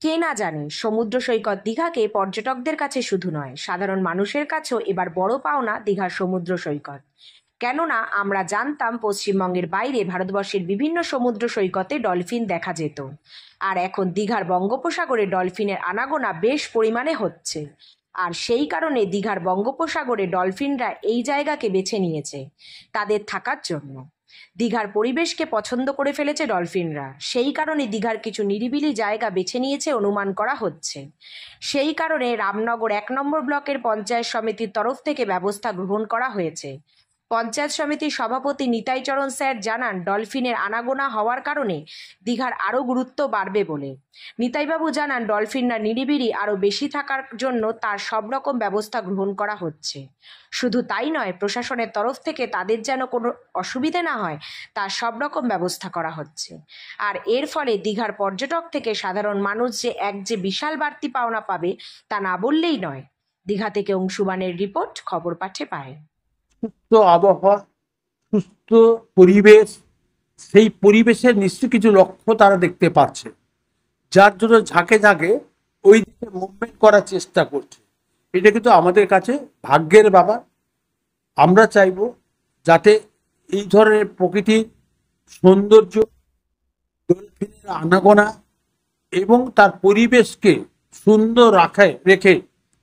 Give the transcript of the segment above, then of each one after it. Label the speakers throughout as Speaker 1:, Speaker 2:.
Speaker 1: কে না জানে সমুদ্র সৈকত দীঘাকে পর্যটকদের কাছে শুধু নয়, সাধারণ মানুষের কাছেও এবার বড় পাওনা দীঘার সমুদ্র সৈকত। কেননা আমরা জানতাম পশ্চিমবঙ্গের বাইরে ভারতবর্ষের বিভিন্ন সমুদ্র সৈকতে ডলফিন দেখা যেত, আর এখন দীঘার বঙ্গোপসাগরে ডলফিনের আনাগোনা বেশ পরিমাণে হচ্ছে। আর সেই কারণে দীঘার বঙ্গোপসাগরে ডলফিনরা এই জায়গাকে বেছে নিয়েছে তাদের থাকার জন্য। দীঘার পরিবেশকে পছন্দ করে ফেলেছে ডলফিনরা, সেই কারণে দীঘার কিছু নিরিবিলি জায়গা বেছে নিয়েছে অনুমান করা হচ্ছে। সেই কারণে রামনগর 1 নম্বর ব্লকের পঞ্চায়েত সমিতির তরফ থেকে ব্যবস্থা গ্রহণ করা হয়েছে। পঞ্চায়েত সমিতির সভাপতি নিতাই চরণ স্যার জানান, ডলফিনের আনাগোনা হওয়ার কারণে দীঘার আরও গুরুত্ব বাড়বে বলে। নিতাইবাবু জানান, ডলফিনরা নিরিবিলি আরও বেশি থাকার জন্য তার সব রকম ব্যবস্থা গ্রহণ করা হচ্ছে। শুধু তাই নয়, প্রশাসনের তরফ থেকে তাদের যেন কোনো অসুবিধে না হয় তার সব রকম ব্যবস্থা করা হচ্ছে। আর এর ফলে দীঘার পর্যটক থেকে সাধারণ মানুষ যে বিশাল বাড়তি পাওনা পাবে তা না বললেই নয়। দীঘা থেকে অংশুমানের রিপোর্ট, খবর পাঠে পায়।
Speaker 2: সুস্থ আবহাওয়া, সুস্থ পরিবেশ, সেই পরিবেশের নিশ্চয়ই কিছু লক্ষ্য তারা দেখতে পাচ্ছে, যার জন্য ঝাঁকে ঝাঁকে ওই দিকে মুভমেন্ট করার চেষ্টা করছে। এটা কিন্তু আমাদের কাছে ভাগ্যের ব্যাপার। আমরা চাইব যাতে এই ধরনের প্রকৃতির সৌন্দর্য, ডলফিনের আনাগোনা এবং তার পরিবেশকে সুন্দর রেখে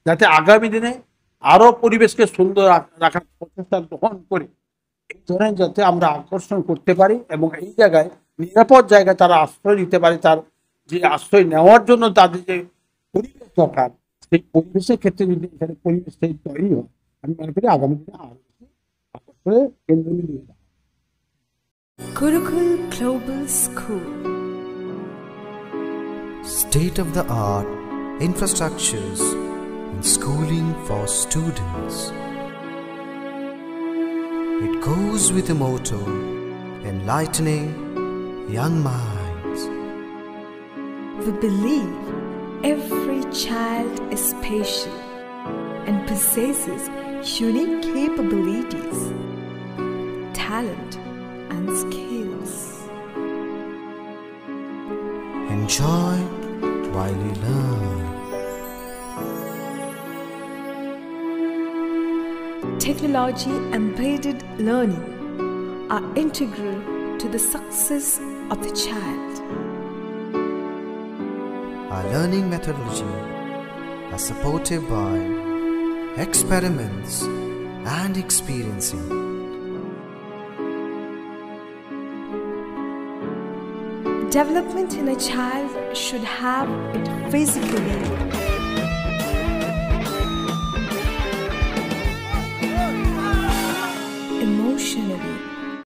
Speaker 2: যাতে আগামী দিনে আরও পরিবেশকে সুন্দর রাখার প্রচেষ্টা গ্রহণ করে এই ধরনের যাতে আমরা আকর্ষণ করতে পারি এবং এই জায়গায় নিরাপদ জায়গায় তারা আশ্রয় নিতে পারে। তার যে আশ্রয় নেওয়ার জন্য তাদের যে পরিবেশ দরকার, সেই পরিবেশের ক্ষেত্রে যদি এখানে পরিবেশ তৈরি হয়, আমি মনে করি আগামী দিনে আরো বেশি আকর্ষণের কেন্দ্রবিন্দু হবে।
Speaker 3: Gurukul Global School.
Speaker 4: State-of-the-art infrastructures and schooling for students. It goes with the motto, enlightening young minds.
Speaker 3: We believe every child is special and possesses unique capabilities, talent and skills.
Speaker 4: Enjoy while you learn.
Speaker 3: Technology embedded learning are integral to the success of the child.
Speaker 4: Our learning methodology are supported by experiments and experiencing.
Speaker 3: Development in a child should have it physically,